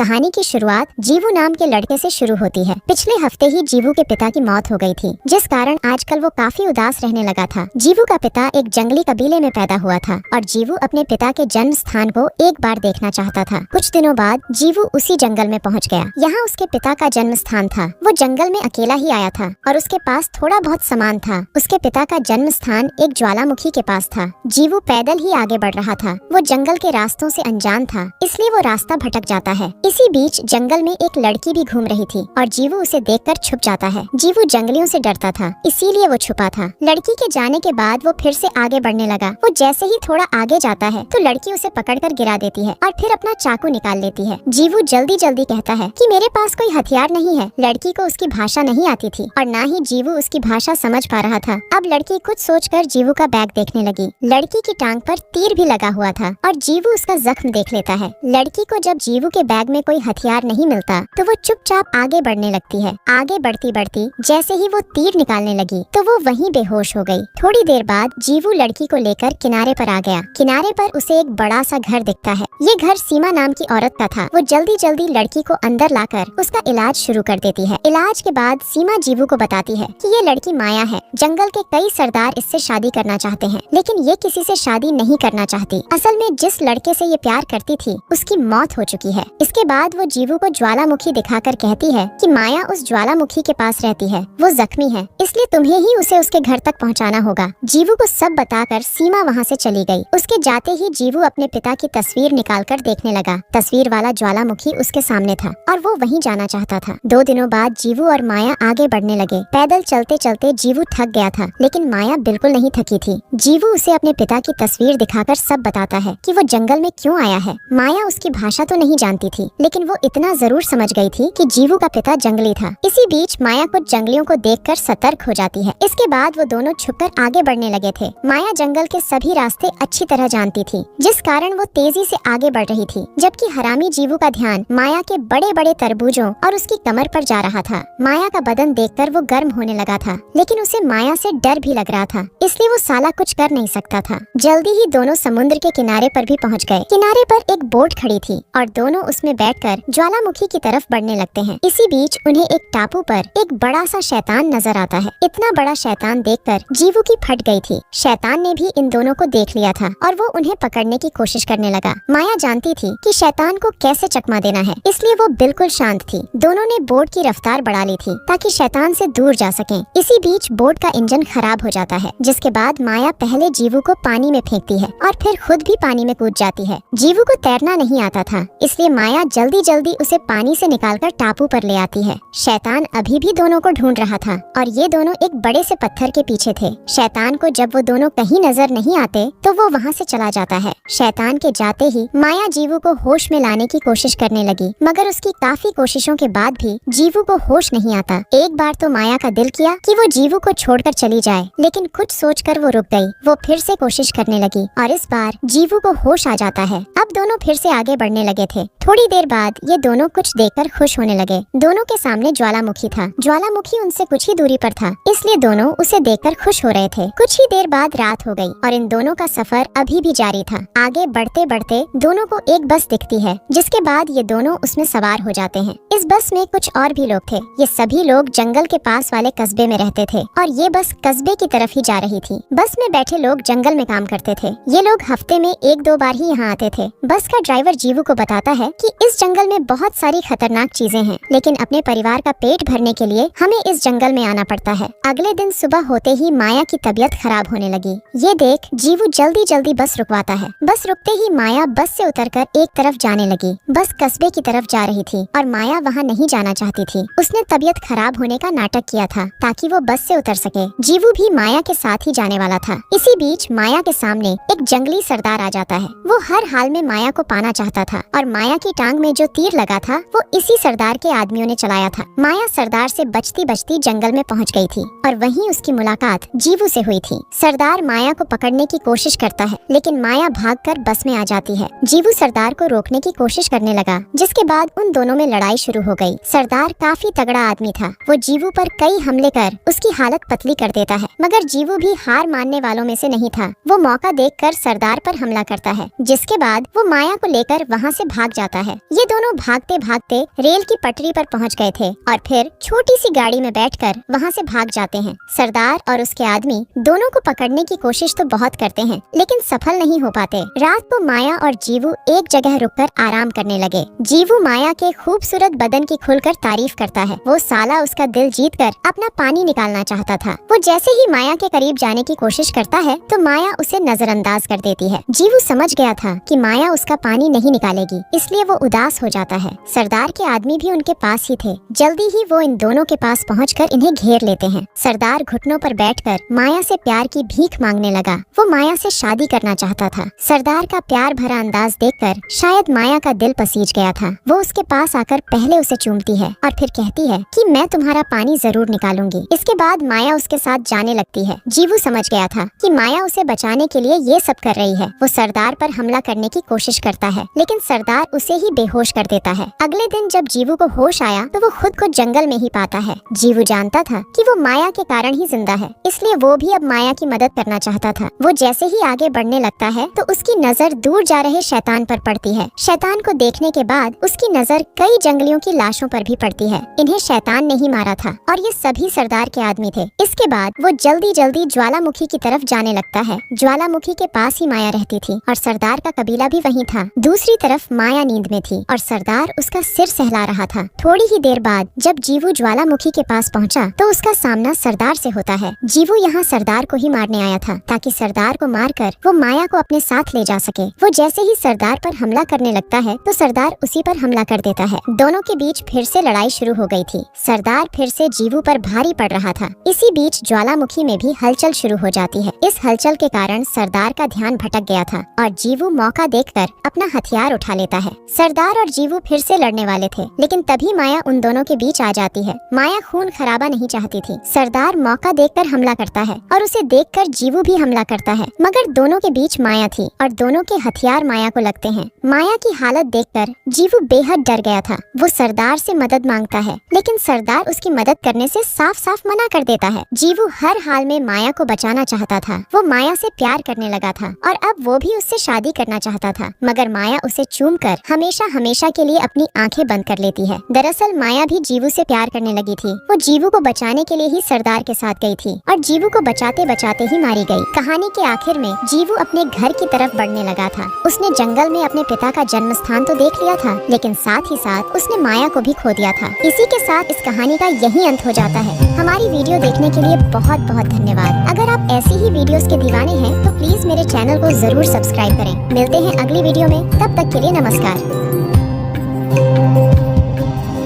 कहानी की शुरुआत जीवू नाम के लड़के से शुरू होती है। पिछले हफ्ते ही जीवू के पिता की मौत हो गई थी, जिस कारण आजकल वो काफी उदास रहने लगा था। जीवू का पिता एक जंगली कबीले में पैदा हुआ था और जीवू अपने पिता के जन्म स्थान को एक बार देखना चाहता था। कुछ दिनों बाद जीवू उसी जंगल में पहुंच गया। यहाँ उसके पिता का जन्म स्थान था। वो जंगल में अकेला ही आया था और उसके पास थोड़ा बहुत सामान था। उसके पिता का जन्म स्थान एक ज्वालामुखी के पास था। जीवू पैदल ही आगे बढ़ रहा था। वो जंगल के रास्तों से अनजान था, इसलिए वो रास्ता भटक जाता है। इसी बीच जंगल में एक लड़की भी घूम रही थी और जीवू उसे देखकर छुप जाता है। जीवू जंगलियों से डरता था, इसीलिए वो छुपा था। लड़की के जाने के बाद वो फिर से आगे बढ़ने लगा। वो जैसे ही थोड़ा आगे जाता है तो लड़की उसे पकड़कर गिरा देती है और फिर अपना चाकू निकाल लेती है। जीवू जल्दी जल्दी कहता है कि मेरे पास कोई हथियार नहीं है। लड़की को उसकी भाषा नहीं आती थी और न ही जीवू उसकी भाषा समझ पा रहा था। अब लड़की कुछ सोचकर जीवू का बैग देखने लगी। लड़की की टांग पर तीर भी लगा हुआ था और जीवू उसका जख्म देख लेता है। लड़की को जब जीवू के बैग में कोई हथियार नहीं मिलता तो वो चुपचाप आगे बढ़ने लगती है। आगे बढ़ती बढ़ती जैसे ही वो तीर निकालने लगी तो वो वहीं बेहोश हो गई। थोड़ी देर बाद जीवू लड़की को लेकर किनारे पर आ गया। किनारे पर उसे एक बड़ा सा घर दिखता है। ये घर सीमा नाम की औरत का था। वो जल्दी जल्दी लड़की को अंदर लाकर उसका इलाज शुरू कर देती है। इलाज के बाद सीमा जीवू को बताती है कि ये लड़की माया है। जंगल के कई सरदार इससे शादी करना चाहते हैं, लेकिन ये किसी से शादी नहीं करना चाहती। असल में जिस लड़के से ये प्यार करती थी उसकी मौत हो चुकी है। इसके बाद वो जीवू को ज्वालामुखी दिखाकर कहती है कि माया उस ज्वालामुखी के पास रहती है। वो जख्मी है, इसलिए तुम्हें ही उसे उसके घर तक पहुंचाना होगा। जीवू को सब बताकर सीमा वहां से चली गई। उसके जाते ही जीवू अपने पिता की तस्वीर निकालकर देखने लगा। तस्वीर वाला ज्वालामुखी उसके सामने था और वो वहीं जाना चाहता था। 2 दिनों बाद जीवू और माया आगे बढ़ने लगे। पैदल चलते चलते जीवू थक गया था, लेकिन माया बिल्कुल नहीं थकी थी। जीवू उसे अपने पिता की तस्वीर दिखाकर सब बताता है कि वो जंगल में क्यों आया है। माया उसकी भाषा तो नहीं जानती थी, लेकिन वो इतना जरूर समझ गई थी कि जीवू का पिता जंगली था। इसी बीच माया कुछ जंगलियों को देखकर सतर्क हो जाती है। इसके बाद वो दोनों छुपकर आगे बढ़ने लगे थे। माया जंगल के सभी रास्ते अच्छी तरह जानती थी, जिस कारण वो तेजी से आगे बढ़ रही थी, जबकि हरामी जीवू का ध्यान माया के बड़े बड़े तरबूजों और उसकी कमर पर जा रहा था। माया का बदन देखकर वो गर्म होने लगा था, लेकिन उसे माया से डर भी लग रहा था, इसलिए वो साला कुछ कर नहीं सकता था। जल्दी ही दोनों समुद्र के किनारे पर भी पहुंच गए। किनारे पर एक बोट खड़ी थी और दोनों उसमें बैठकर ज्वालामुखी की तरफ बढ़ने लगते हैं। इसी बीच उन्हें एक टापू पर एक बड़ा सा शैतान नजर आता है। इतना बड़ा शैतान देखकर जीवू की फट गई थी। शैतान ने भी इन दोनों को देख लिया था और वो उन्हें पकड़ने की कोशिश करने लगा। माया जानती थी कि शैतान को कैसे चकमा देना है, इसलिए वो बिल्कुल शांत थी। दोनों ने बोट की रफ्तार बढ़ा ली थी ताकि शैतान से दूर जा सकें। इसी बीच बोट का इंजन खराब हो जाता है, जिसके बाद माया पहले जीवू को पानी में फेंकती है और फिर खुद भी पानी में कूद जाती है। जीवू को तैरना नहीं आता था, इसलिए माया जल्दी जल्दी उसे पानी से निकालकर टापू पर ले आती है। शैतान अभी भी दोनों को ढूंढ रहा था और ये दोनों एक बड़े से पत्थर के पीछे थे। शैतान को जब वो दोनों कहीं नजर नहीं आते तो वो वहाँ से चला जाता है। शैतान के जाते ही माया जीवू को होश में लाने की कोशिश करने लगी, मगर उसकी काफी कोशिशों के बाद भी जीवू को होश नहीं आता। एक बार तो माया का दिल किया कि वो जीवू को छोड़कर चली जाए, लेकिन कुछ सोचकर वो रुक गई। वो फिर से कोशिश करने लगी और इस बार जीवू को होश आ जाता है। अब दोनों फिर से आगे बढ़ने लगे थे। थोड़ी देर बाद ये दोनों कुछ देखकर खुश होने लगे। दोनों के सामने ज्वालामुखी था। ज्वालामुखी उनसे कुछ ही दूरी पर था, इसलिए दोनों उसे देखकर खुश हो रहे थे। कुछ ही देर बाद रात हो गई और इन दोनों का सफर अभी भी जारी था। आगे बढ़ते बढ़ते दोनों को एक बस दिखती है, जिसके बाद ये दोनों उसमें सवार हो जाते हैं। इस बस में कुछ और भी लोग थे। ये सभी लोग जंगल के पास वाले कस्बे में रहते थे और ये बस कस्बे की तरफ ही जा रही थी। बस में बैठे लोग जंगल में काम करते थे। ये लोग हफ्ते में 1-2 बार ही यहाँ आते थे। बस का ड्राइवर जीवू को बताता है कि इस जंगल में बहुत सारी खतरनाक चीजें हैं, लेकिन अपने परिवार का पेट भरने के लिए हमें इस जंगल में आना पड़ता है। अगले दिन सुबह होते ही माया की तबीयत खराब होने लगी। ये देख जीवू जल्दी जल्दी बस रुकवाता है। बस रुकते ही माया बस से उतरकर एक तरफ जाने लगी। बस कस्बे की तरफ जा रही थी और माया वहाँ नहीं जाना चाहती थी। उसने तबीयत खराब होने का नाटक किया था ताकि वो बस से उतर सके। जीवू भी माया के साथ ही जाने वाला था। इसी बीच माया के सामने एक जंगली सरदार आ जाता है। वो हर हाल में माया को पाना चाहता था और माया की टांग में जो तीर लगा था वो इसी सरदार के आदमियों ने चलाया था। माया सरदार से बचती बचती जंगल में पहुंच गई थी और वहीं उसकी मुलाकात जीवू से हुई थी। सरदार माया को पकड़ने की कोशिश करता है, लेकिन माया भागकर बस में आ जाती है। जीवू सरदार को रोकने की कोशिश करने लगा, जिसके बाद उन दोनों में लड़ाई शुरू हो गई। सरदार काफी तगड़ा आदमी था। वो जीवू पर कई हमले कर उसकी हालत पतली कर देता है, मगर जीवू भी हार मानने वालों में से नहीं था। वो मौका देखकर सरदार पर हमला करता है, जिसके बाद वो माया को लेकर वहाँ से भाग जाता है। ये दोनों भागते भागते रेल की पटरी पर पहुंच गए थे और फिर छोटी सी गाड़ी में बैठकर वहां से भाग जाते हैं। सरदार और उसके आदमी दोनों को पकड़ने की कोशिश तो बहुत करते हैं, लेकिन सफल नहीं हो पाते। रात को माया और जीवू एक जगह रुककर आराम करने लगे। जीवू माया के खूबसूरत बदन की खुलकर तारीफ करता है। वो साला उसका दिल जीतकर अपना पानी निकालना चाहता था। वो जैसे ही माया के करीब जाने की कोशिश करता है तो माया उसे नजरअंदाज कर देती है। जीवू समझ गया था कि माया उसका पानी नहीं निकालेगी, इसलिए वो उदास हो जाता है। सरदार के आदमी भी उनके पास ही थे। जल्दी ही वो इन दोनों के पास पहुंचकर इन्हें घेर लेते हैं। सरदार घुटनों पर बैठकर माया से प्यार की भीख मांगने लगा। वो माया से शादी करना चाहता था। सरदार का प्यार भरा अंदाज देखकर शायद माया का दिल पसीज गया था। वो उसके पास आकर पहले उसे चूमती है और फिर कहती है कि मैं तुम्हारा पानी जरूर निकालूंगी। इसके बाद माया उसके साथ जाने लगती है। जीवू समझ गया था कि माया उसे बचाने के लिए ये सब कर रही है। वो सरदार पर हमला करने की कोशिश करता है, लेकिन सरदार उसे ही बेहोश कर देता है। अगले दिन जब जीवू को होश आया तो वो खुद को जंगल में ही पाता है। जीवू जानता था कि वो माया के कारण ही जिंदा है, इसलिए वो भी अब माया की मदद करना चाहता था। वो जैसे ही आगे बढ़ने लगता है तो उसकी नजर दूर जा रहे शैतान पर पड़ती है। शैतान को देखने के बाद उसकी नजर कई जंगलियों की लाशों पर भी पड़ती है। इन्हें शैतान ने ही मारा था और ये सभी सरदार के आदमी थे। इसके बाद वो जल्दी जल्दी ज्वालामुखी की तरफ जाने लगता है। ज्वालामुखी के पास ही माया रहती थी और सरदार का कबीला भी वहीं था। दूसरी तरफ माया नींद में थी और सरदार उसका सिर सहला रहा था। थोड़ी ही देर बाद जब जीवू ज्वालामुखी के पास पहुंचा तो उसका सामना सरदार से होता है। जीवू यहाँ सरदार को ही मारने आया था ताकि सरदार को मारकर वो माया को अपने साथ ले जा सके। वो जैसे ही सरदार पर हमला करने लगता है तो सरदार उसी पर हमला कर देता है। दोनों के बीच फिर से लड़ाई शुरू हो गई थी। सरदार फिर से जीवू पर भारी पड़ रहा था। इसी बीच ज्वालामुखी में भी हलचल शुरू हो जाती है। इस हलचल के कारण सरदार का ध्यान भटक गया था और जीवू मौका देखकर अपना हथियार उठा लेता है। सरदार और जीवू फिर से लड़ने वाले थे, लेकिन तभी माया उन दोनों के बीच आ जाती है। माया खून खराबा नहीं चाहती थी। सरदार मौका देखकर हमला करता है और उसे देखकर जीवू भी हमला करता है, मगर दोनों के बीच माया थी और दोनों के हथियार माया को लगते हैं। माया की हालत देखकर जीवू बेहद डर गया था। वो सरदार से मदद मांगता है, लेकिन सरदार उसकी मदद करने से साफ साफ मना कर देता है। जीवू हर हाल में माया को बचाना चाहता था। वो माया से प्यार करने लगा था और अब वो भी उससे शादी करना चाहता था, मगर माया उसे चूमकर हमेशा हमेशा के लिए अपनी आंखें बंद कर लेती है। दरअसल माया भी जीवू से प्यार करने लगी थी। वो जीवू को बचाने के लिए ही सरदार के साथ गई थी और जीवू को बचाते बचाते ही मारी गई। कहानी के आखिर में जीवू अपने घर की तरफ बढ़ने लगा था। उसने जंगल में अपने पिता का जन्म स्थान तो देख लिया था, लेकिन साथ ही साथ उसने माया को भी खो दिया था। इसी के साथ इस कहानी का यही अंत हो जाता है। हमारी वीडियो देखने के लिए बहुत बहुत धन्यवाद। अगर आप ऐसी ही वीडियोस के दीवाने हैं तो प्लीज मेरे चैनल को जरूर सब्सक्राइब करें। मिलते हैं अगली वीडियो में, तब तक के लिए नमस्कार।